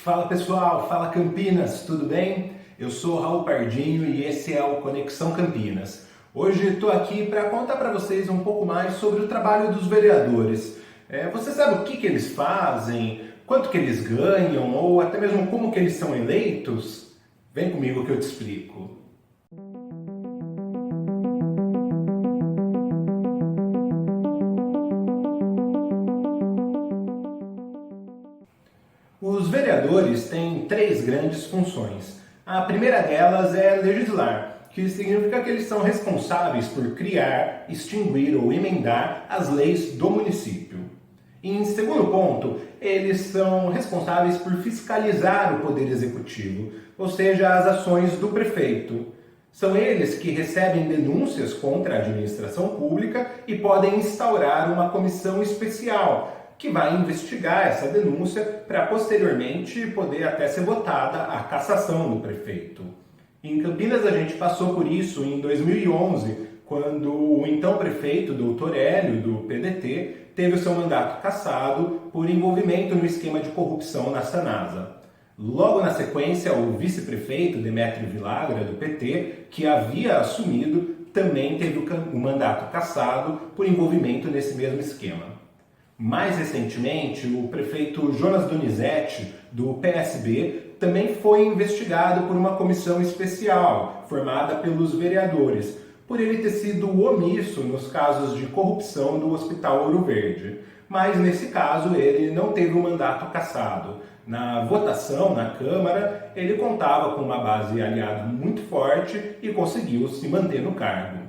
Fala pessoal, fala Campinas, tudo bem? Eu sou Raul Pardinho e esse é o Conexão Campinas. Hoje estou aqui para contar para vocês um pouco mais sobre o trabalho dos vereadores. Você sabe o que eles fazem, quanto que eles ganham ou até mesmo como que eles são eleitos? Vem comigo que eu te explico. Os vereadores têm três grandes funções. A primeira delas é legislar, que significa que eles são responsáveis por criar, extinguir ou emendar as leis do município. Em segundo ponto, eles são responsáveis por fiscalizar o poder executivo, ou seja, as ações do prefeito. São eles que recebem denúncias contra a administração pública e podem instaurar uma comissão especial que vai investigar essa denúncia para posteriormente poder até ser votada a cassação do prefeito. Em Campinas a gente passou por isso em 2011, quando o então prefeito, Dr. Hélio, do PDT, teve o seu mandato cassado por envolvimento no esquema de corrupção na Sanasa. Logo na sequência, o vice-prefeito, Demétrio Villagra, do PT, que havia assumido, também teve o mandato cassado por envolvimento nesse mesmo esquema. Mais recentemente, o prefeito Jonas Donizete, do PSB, também foi investigado por uma comissão especial, formada pelos vereadores, por ele ter sido omisso nos casos de corrupção do Hospital Ouro Verde. Mas, nesse caso, ele não teve o mandato cassado. Na votação na Câmara, ele contava com uma base aliada muito forte e conseguiu se manter no cargo.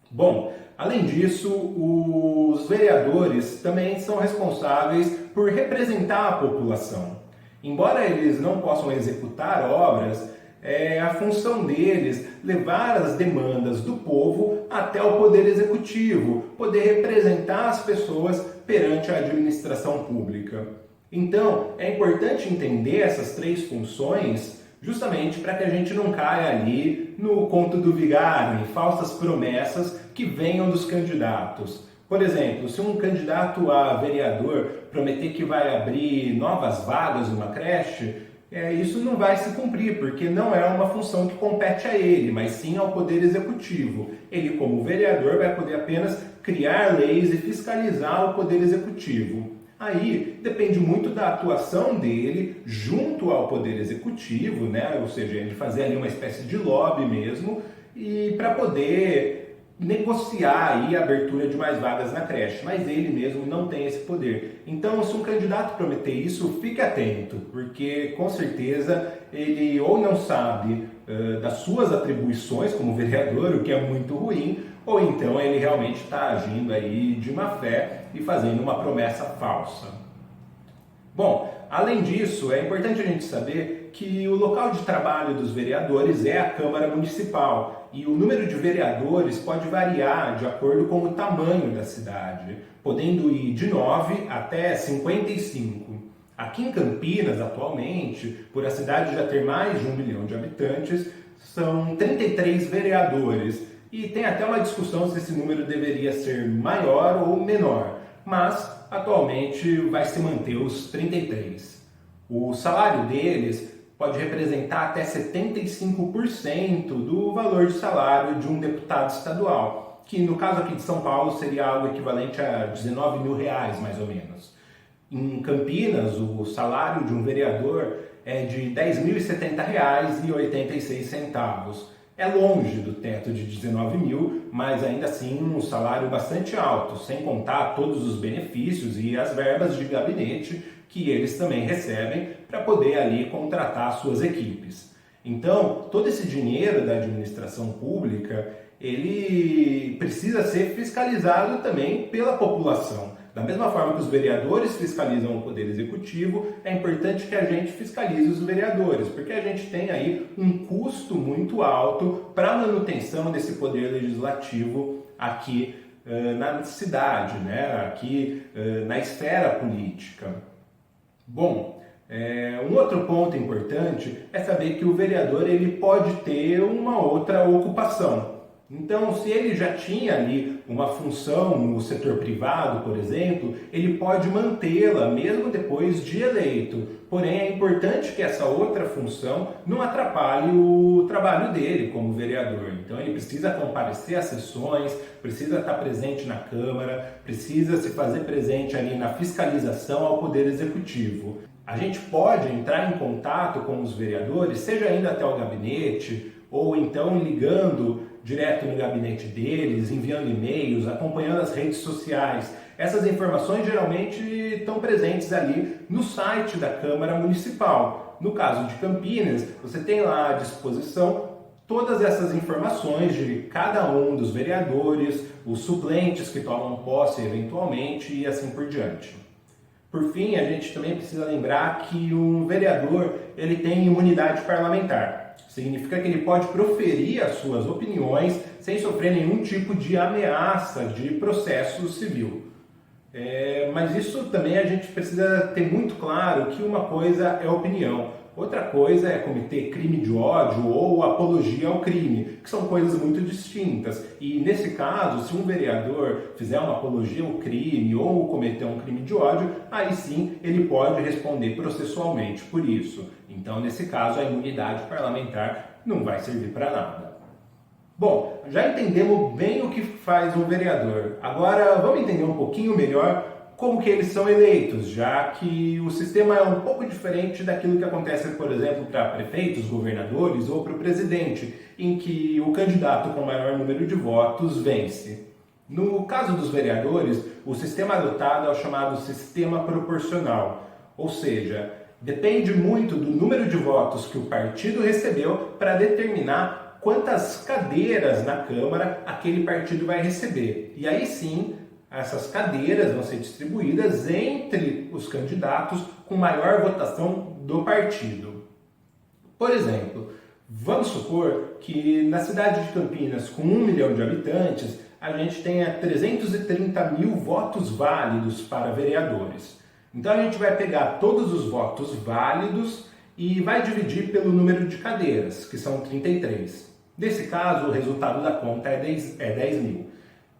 Bom, além disso, os vereadores também são responsáveis por representar a população. Embora eles não possam executar obras, é a função deles levar as demandas do povo até o poder executivo, poder representar as pessoas perante a administração pública. Então, é importante entender essas três funções justamente para que a gente não caia ali no conto do vigário, em falsas promessas que venham dos candidatos. Por exemplo, se um candidato a vereador prometer que vai abrir novas vagas numa creche, isso não vai se cumprir, porque não é uma função que compete a ele, mas sim ao Poder Executivo. Ele, como vereador, vai poder apenas criar leis e fiscalizar o Poder Executivo. Aí depende muito da atuação dele junto ao Poder Executivo, né? Ou seja, ele fazer ali uma espécie de lobby mesmo, e para poder negociar aí a abertura de mais vagas na creche, mas ele mesmo não tem esse poder. Então, se um candidato prometer isso, fique atento, porque com certeza ele ou não sabe das suas atribuições como vereador, o que é muito ruim, ou então ele realmente está agindo aí de má fé e fazendo uma promessa falsa. Bom, além disso, é importante a gente saber que o local de trabalho dos vereadores é a Câmara Municipal e o número de vereadores pode variar de acordo com o tamanho da cidade, podendo ir de 9 até 55. Aqui em Campinas, atualmente, por a cidade já ter mais de 1 milhão de habitantes, são 33 vereadores. E tem até uma discussão se esse número deveria ser maior ou menor, mas atualmente vai se manter os 33. O salário deles pode representar até 75% do valor de salário de um deputado estadual, que no caso aqui de São Paulo seria algo equivalente a R$19 mil, mais ou menos. Em Campinas, o salário de um vereador é de R$10.070,86. É longe do teto de 19 mil, mas ainda assim um salário bastante alto, sem contar todos os benefícios e as verbas de gabinete que eles também recebem para poder ali contratar suas equipes. Então, todo esse dinheiro da administração pública, ele precisa ser fiscalizado também pela população. Da mesma forma que os vereadores fiscalizam o Poder Executivo, é importante que a gente fiscalize os vereadores, porque a gente tem aí um custo muito alto para a manutenção desse Poder Legislativo aqui na cidade, né? Aqui na esfera política. Bom, um outro ponto importante é saber que o vereador ele pode ter uma outra ocupação. Então, se ele já tinha ali uma função no setor privado, por exemplo, ele pode mantê-la mesmo depois de eleito. Porém, é importante que essa outra função não atrapalhe o trabalho dele como vereador. Então, ele precisa comparecer às sessões, precisa estar presente na Câmara, precisa se fazer presente ali na fiscalização ao Poder Executivo. A gente pode entrar em contato com os vereadores, seja indo até o gabinete ou então ligando direto no gabinete deles, enviando e-mails, acompanhando as redes sociais. Essas informações geralmente estão presentes ali no site da Câmara Municipal. No caso de Campinas, você tem lá à disposição todas essas informações de cada um dos vereadores, os suplentes que tomam posse eventualmente e assim por diante. Por fim, a gente também precisa lembrar que um vereador ele tem imunidade parlamentar. Significa que ele pode proferir as suas opiniões sem sofrer nenhum tipo de ameaça de processo civil. Mas isso também a gente precisa ter muito claro que uma coisa é opinião, outra coisa é cometer crime de ódio ou apologia ao crime, que são coisas muito distintas. E nesse caso, se um vereador fizer uma apologia ao crime ou cometer um crime de ódio, aí sim ele pode responder processualmente por isso. Então, nesse caso, a imunidade parlamentar não vai servir para nada. Bom, já entendemos bem o que faz um vereador. Agora vamos entender um pouquinho melhor como que eles são eleitos, já que o sistema é um pouco diferente daquilo que acontece, por exemplo, para prefeitos, governadores ou para o presidente, em que o candidato com maior número de votos vence. No caso dos vereadores, o sistema adotado é o chamado sistema proporcional, ou seja, depende muito do número de votos que o partido recebeu para determinar quantas cadeiras na Câmara aquele partido vai receber. E aí sim, essas cadeiras vão ser distribuídas entre os candidatos com maior votação do partido. Por exemplo, vamos supor que na cidade de Campinas, com 1 milhão de habitantes, a gente tenha 330 mil votos válidos para vereadores. Então a gente vai pegar todos os votos válidos e vai dividir pelo número de cadeiras, que são 33. Nesse caso, o resultado da conta é 10 mil.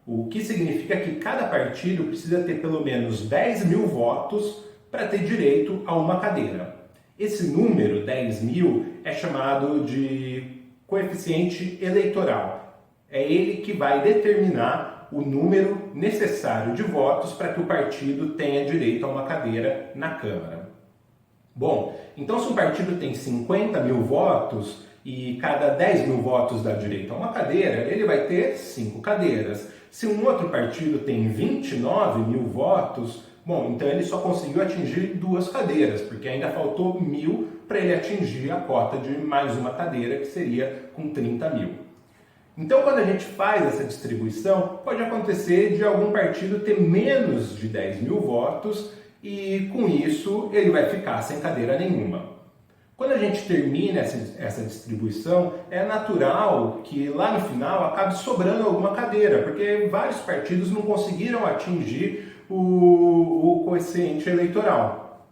O que significa que cada partido precisa ter pelo menos 10 mil votos para ter direito a uma cadeira. Esse número, 10 mil, é chamado de coeficiente eleitoral. É ele que vai determinar o número necessário de votos para que o partido tenha direito a uma cadeira na Câmara. Bom, então se um partido tem 50 mil votos e cada 10 mil votos dá direito a uma cadeira, ele vai ter 5 cadeiras. Se um outro partido tem 29 mil votos, bom, então ele só conseguiu atingir 2 cadeiras, porque ainda faltou 1.000 para ele atingir a cota de mais uma cadeira, que seria com 30 mil. Então, quando a gente faz essa distribuição, pode acontecer de algum partido ter menos de 10 mil votos e, com isso, ele vai ficar sem cadeira nenhuma. Quando a gente termina essa distribuição, é natural que lá no final acabe sobrando alguma cadeira, porque vários partidos não conseguiram atingir o coeficiente eleitoral.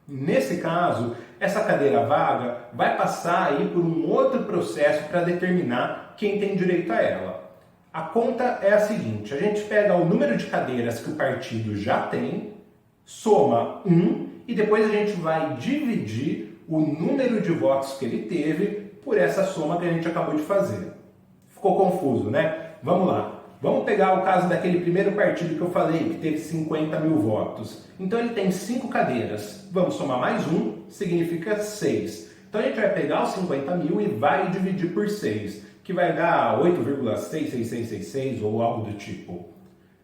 Nesse caso, essa cadeira vaga vai passar aí por um outro processo para determinar quem tem direito a ela. A conta é a seguinte: a gente pega o número de cadeiras que o partido já tem, soma 1 e depois a gente vai dividir o número de votos que ele teve por essa soma que a gente acabou de fazer. Ficou confuso, né? Vamos lá. Vamos pegar o caso daquele primeiro partido que eu falei, que teve 50 mil votos. Então ele tem 5 cadeiras. Vamos somar mais 1, significa 6. Então a gente vai pegar os 50 mil e vai dividir por 6, que vai dar 8,66666 ou algo do tipo.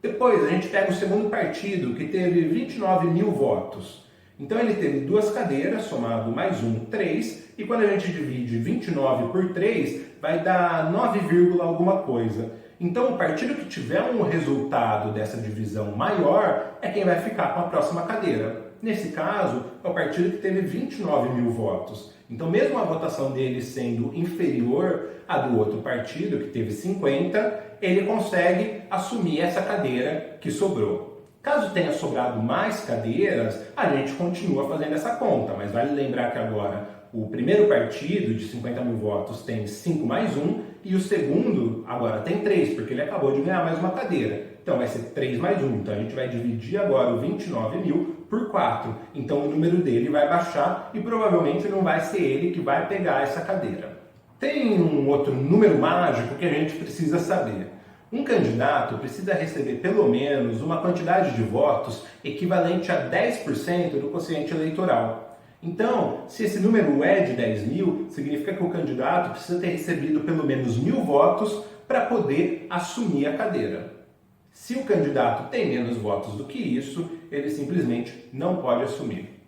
Depois a gente pega o segundo partido, que teve 29 mil votos. Então ele teve 2 cadeiras, somado mais 1, 3, e quando a gente divide 29 por 3, vai dar 9, alguma coisa. Então o partido que tiver um resultado dessa divisão maior é quem vai ficar com a próxima cadeira. Nesse caso, é o partido que teve 29 mil votos. Então mesmo a votação dele sendo inferior à do outro partido, que teve 50, ele consegue assumir essa cadeira que sobrou. Caso tenha sobrado mais cadeiras, a gente continua fazendo essa conta, mas vale lembrar que agora o primeiro partido de 50 mil votos tem 5 mais 1 e o segundo agora tem 3, porque ele acabou de ganhar mais uma cadeira. Então vai ser 3 mais 1. Então a gente vai dividir agora o 29 mil por 4. Então o número dele vai baixar e provavelmente não vai ser ele que vai pegar essa cadeira. Tem um outro número mágico que a gente precisa saber. Um candidato precisa receber pelo menos uma quantidade de votos equivalente a 10% do quociente eleitoral. Então, se esse número é de 10 mil, significa que o candidato precisa ter recebido pelo menos 1.000 votos para poder assumir a cadeira. Se o candidato tem menos votos do que isso, ele simplesmente não pode assumir.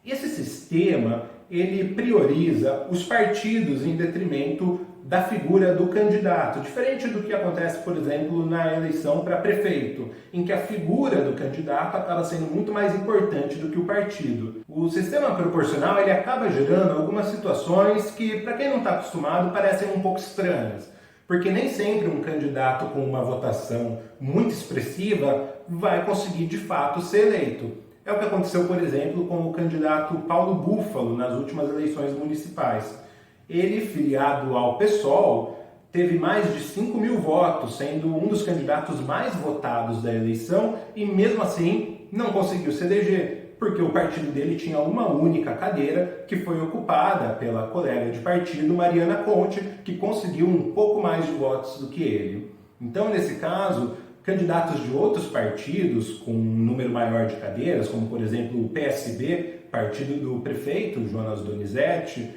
Esse sistema, ele prioriza os partidos em detrimento da figura do candidato, diferente do que acontece, por exemplo, na eleição para prefeito, em que a figura do candidato acaba sendo muito mais importante do que o partido. O sistema proporcional ele acaba gerando algumas situações que, para quem não está acostumado, parecem um pouco estranhas, porque nem sempre um candidato com uma votação muito expressiva vai conseguir de fato ser eleito. É o que aconteceu, por exemplo, com o candidato Paulo Búfalo nas últimas eleições municipais. Ele, filiado ao PSOL, teve mais de 5.000 votos, sendo um dos candidatos mais votados da eleição e, mesmo assim, não conseguiu se eleger, porque o partido dele tinha uma única cadeira que foi ocupada pela colega de partido, Mariana Conte, que conseguiu um pouco mais de votos do que ele. Então, nesse caso, candidatos de outros partidos com um número maior de cadeiras, como, por exemplo, o PSB, partido do prefeito Jonas Donizete,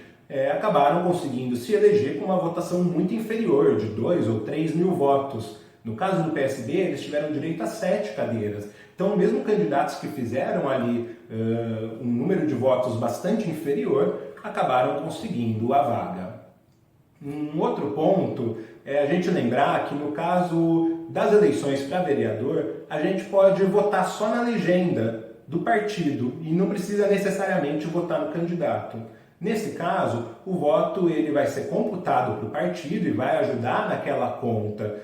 acabaram conseguindo se eleger com uma votação muito inferior, de 2 ou 3 mil votos. No caso do PSB, eles tiveram direito a 7 cadeiras. Então, mesmo candidatos que fizeram ali um número de votos bastante inferior, acabaram conseguindo a vaga. Um outro ponto é a gente lembrar que, no caso das eleições para vereador, a gente pode votar só na legenda do partido e não precisa necessariamente votar no candidato. Nesse caso, o voto ele vai ser computado para o partido e vai ajudar naquela conta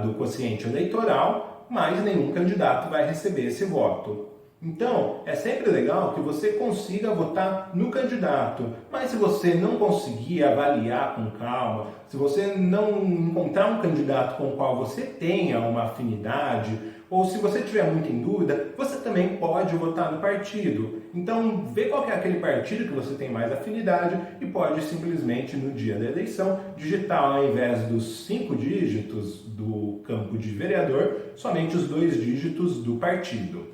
do quociente eleitoral, mas nenhum candidato vai receber esse voto. Então, é sempre legal que você consiga votar no candidato, mas se você não conseguir avaliar com calma, se você não encontrar um candidato com o qual você tenha uma afinidade, ou se você tiver muito em dúvida, você também pode votar no partido. Então, vê qual que é aquele partido que você tem mais afinidade e pode simplesmente, no dia da eleição, digitar ao invés dos 5 dígitos do campo de vereador, somente os 2 dígitos do partido.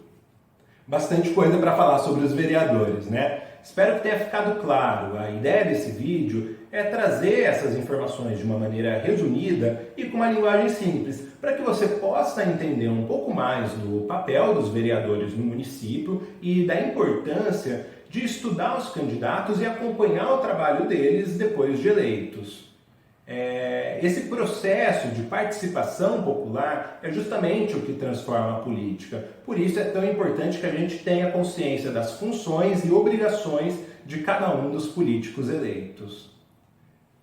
Bastante coisa para falar sobre os vereadores, né? Espero que tenha ficado claro. A ideia desse vídeo é trazer essas informações de uma maneira resumida e com uma linguagem simples, para que você possa entender um pouco mais do papel dos vereadores no município e da importância de estudar os candidatos e acompanhar o trabalho deles depois de eleitos. Esse processo de participação popular é justamente o que transforma a política. Por isso é tão importante que a gente tenha consciência das funções e obrigações de cada um dos políticos eleitos.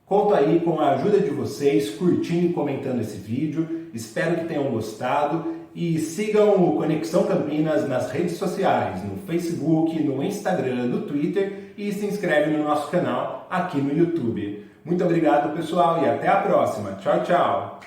Conto aí com a ajuda de vocês, curtindo e comentando esse vídeo. Espero que tenham gostado e sigam o Conexão Campinas nas redes sociais, no Facebook, no Instagram, no Twitter e se inscreve no nosso canal aqui no YouTube. Muito obrigado, pessoal, e até a próxima. Tchau, tchau!